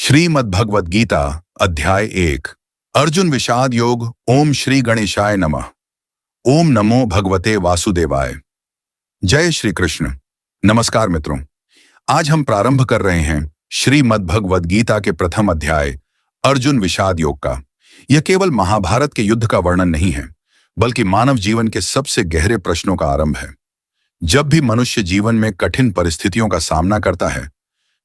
श्रीमद् भगवद गीता अध्याय 1 अर्जुन विषाद योग। ओम श्री गणेशाय नमः। ओम नमो भगवते वासुदेवाय। जय श्री कृष्ण। नमस्कार मित्रों, आज हम प्रारंभ कर रहे हैं श्रीमद् भगवद गीता के प्रथम अध्याय अर्जुन विषाद योग का। यह केवल महाभारत के युद्ध का वर्णन नहीं है, बल्कि मानव जीवन के सबसे गहरे प्रश्नों का आरंभ है। जब भी मनुष्य जीवन में कठिन परिस्थितियों का सामना करता है,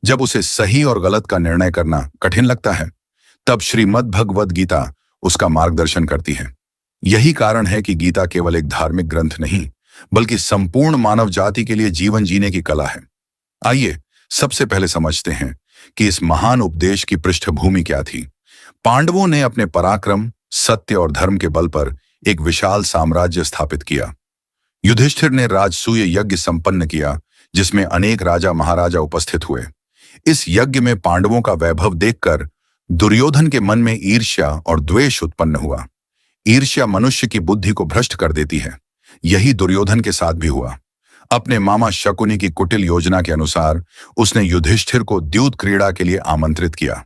जब उसे सही और गलत का निर्णय करना कठिन लगता है, तब श्रीमद् भगवद गीता उसका मार्गदर्शन करती है। यही कारण है कि गीता केवल एक धार्मिक ग्रंथ नहीं, बल्कि संपूर्ण मानव जाति के लिए जीवन जीने की कला है। आइए सबसे पहले समझते हैं कि इस महान उपदेश की पृष्ठभूमि क्या थी। पांडवों ने अपने पराक्रम, सत्य और धर्म के बल पर एक विशाल साम्राज्य स्थापित किया। युधिष्ठिर ने राजसूय यज्ञ संपन्न किया, जिसमें अनेक राजा महाराजा उपस्थित हुए। इस यज्ञ में पांडवों का वैभव देखकर दुर्योधन के मन में ईर्ष्या और द्वेष उत्पन्न हुआ। ईर्ष्या मनुष्य की बुद्धि को भ्रष्ट कर देती है। यही दुर्योधन के साथ भी हुआ। अपने मामा शकुनी की कुटिल योजना के अनुसार उसने युधिष्ठिर को द्यूत क्रीड़ा के लिए आमंत्रित किया।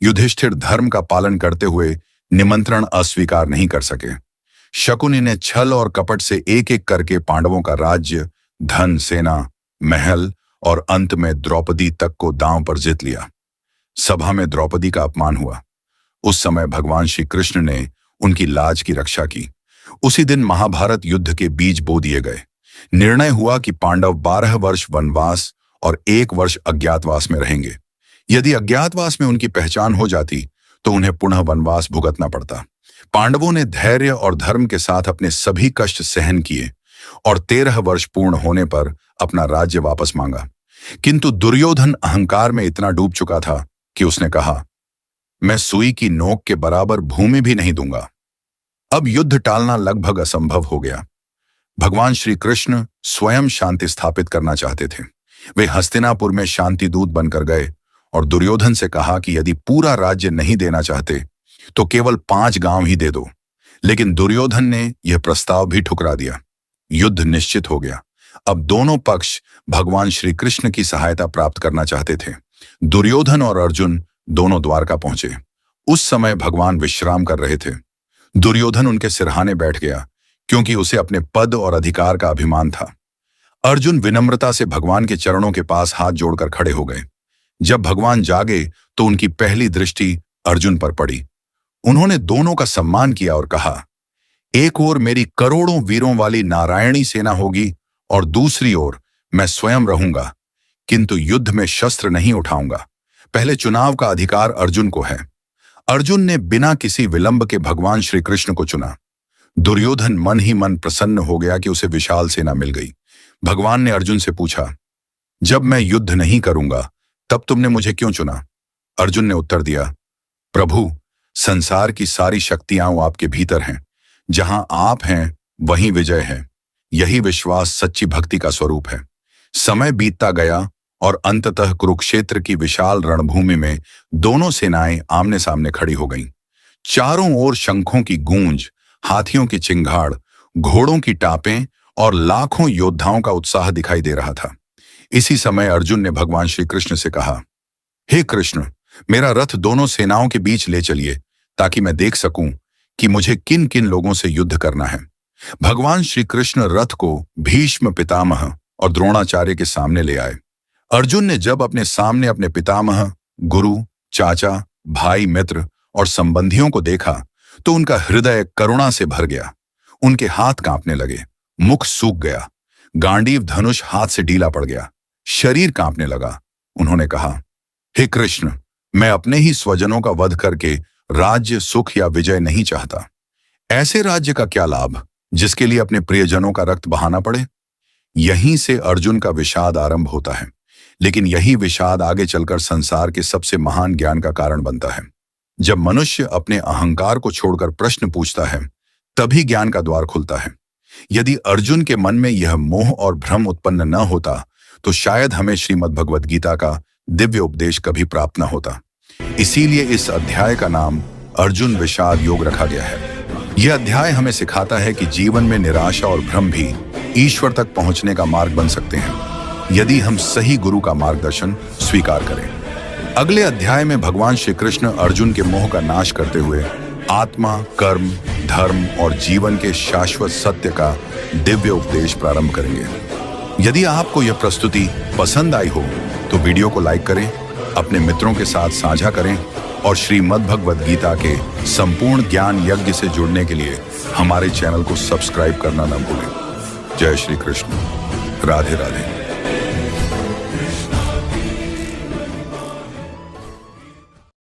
युधिष्ठिर धर्म का पालन करते हुए निमंत्रण अस्वीकार नहीं कर सके। शकुनी ने छल और कपट से एक एक करके पांडवों का राज्य, धन, सेना, महल और अंत में द्रौपदी तक को दांव पर जीत लिया। सभा में द्रौपदी का अपमान हुआ। उस समय भगवान श्री कृष्ण ने उनकी लाज की रक्षा की। उसी दिन महाभारत युद्ध के बीज बो दिए गए। निर्णय हुआ कि पांडव 12 वर्ष वनवास और 1 वर्ष अज्ञातवास में रहेंगे। यदि अज्ञातवास में उनकी पहचान हो जाती तो उन्हें पुनः वनवास भुगतना पड़ता। पांडवों ने धैर्य और धर्म के साथ अपने सभी कष्ट सहन किए और 13 वर्ष पूर्ण होने पर अपना राज्य वापस मांगा। किंतु दुर्योधन अहंकार में इतना डूब चुका था कि उसने कहा, मैं सुई की नोक के बराबर भूमि भी नहीं दूंगा। अब युद्ध टालना लगभग असंभव हो गया। भगवान श्री कृष्ण स्वयं शांति स्थापित करना चाहते थे। वे हस्तिनापुर में शांति दूत बनकर गए और दुर्योधन से कहा कि यदि पूरा राज्य नहीं देना चाहते तो केवल 5 गांव ही दे दो। लेकिन दुर्योधन ने यह प्रस्ताव भी ठुकरा दिया। युद्ध निश्चित हो गया। अब दोनों पक्ष भगवान श्री कृष्ण की सहायता प्राप्त करना चाहते थे। दुर्योधन और अर्जुन दोनों द्वारका पहुंचे। उस समय भगवान विश्राम कर रहे थे। दुर्योधन उनके सिरहाने बैठ गया, क्योंकि उसे अपने पद और अधिकार का अभिमान था। अर्जुन विनम्रता से भगवान के चरणों के पास हाथ जोड़कर खड़े हो गए। जब भगवान जागे तो उनकी पहली दृष्टि अर्जुन पर पड़ी। उन्होंने दोनों का सम्मान किया और कहा, एक ओर मेरी करोड़ों वीरों वाली नारायणी सेना होगी और दूसरी ओर मैं स्वयं रहूंगा, किंतु युद्ध में शस्त्र नहीं उठाऊंगा। पहले चुनाव का अधिकार अर्जुन को है। अर्जुन ने बिना किसी विलंब के भगवान श्री कृष्ण को चुना। दुर्योधन मन ही मन प्रसन्न हो गया कि उसे विशाल सेना मिल गई। भगवान ने अर्जुन से पूछा, जब मैं युद्ध नहीं करूंगा तब तुमने मुझे क्यों चुना? अर्जुन ने उत्तर दिया, प्रभु, संसार की सारी शक्तियां आपके भीतर हैं। जहां आप हैं वहीं विजय है। यही विश्वास सच्ची भक्ति का स्वरूप है। समय बीतता गया और अंततः कुरुक्षेत्र की विशाल रणभूमि में दोनों सेनाएं आमने सामने खड़ी हो गईं। चारों ओर शंखों की गूंज, हाथियों की चिंगाड़, घोड़ों की टापें और लाखों योद्धाओं का उत्साह दिखाई दे रहा था। इसी समय अर्जुन ने भगवान श्री कृष्ण से कहा, हे कृष्ण, मेरा रथ दोनों सेनाओं के बीच ले चलिए, ताकि मैं देख सकूं कि मुझे किन किन लोगों से युद्ध करना है। भगवान श्री कृष्ण रथ को भीष्म, पितामह और द्रोणाचार्य के सामने ले आए। अर्जुन ने जब अपने सामने अपने पितामह, गुरु, चाचा, भाई, मित्र और संबंधियों को देखा तो उनका हृदय करुणा से भर गया। उनके हाथ कांपने लगे, मुख सूख गया, गांडीव धनुष हाथ से ढीला पड़ गया, शरीर कांपने लगा। उन्होंने कहा, हे कृष्ण, मैं अपने ही स्वजनों का वध करके राज्य, सुख या विजय नहीं चाहता। ऐसे राज्य का क्या लाभ जिसके लिए अपने प्रियजनों का रक्त बहाना पड़े? यहीं से अर्जुन का विषाद आरंभ होता है। लेकिन यही विषाद आगे चलकर संसार के सबसे महान ज्ञान का कारण बनता है। जब मनुष्य अपने अहंकार को छोड़कर प्रश्न पूछता है, तभी ज्ञान का द्वार खुलता है। यदि अर्जुन के मन में यह मोह और भ्रम उत्पन्न न होता तो शायद हमें श्रीमद् भगवद गीता का दिव्य उपदेश कभी प्राप्त न होता। इसीलिए इस अध्याय का नाम अर्जुन विषाद योग रखा गया है। यह अध्याय हमें सिखाता है कि जीवन में निराशा और भ्रम भी ईश्वर तक पहुंचने का मार्ग बन सकते हैं, यदि हम सही गुरु का मार्गदर्शन स्वीकार करें। अगले अध्याय में भगवान श्री कृष्ण अर्जुन के मोह का नाश करते हुए आत्मा, कर्म, धर्म और जीवन के शाश्वत सत्य का दिव्य उपदेश प्रारंभ करेंगे। यदि आपको यह प्रस्तुति पसंद आई हो तो वीडियो को लाइक करें, अपने मित्रों के साथ साझा करें और श्रीमद् भगवद गीता के संपूर्ण ज्ञान यज्ञ से जुड़ने के लिए हमारे चैनल को सब्सक्राइब करना न भूलें। जय श्री कृष्ण। राधे राधे।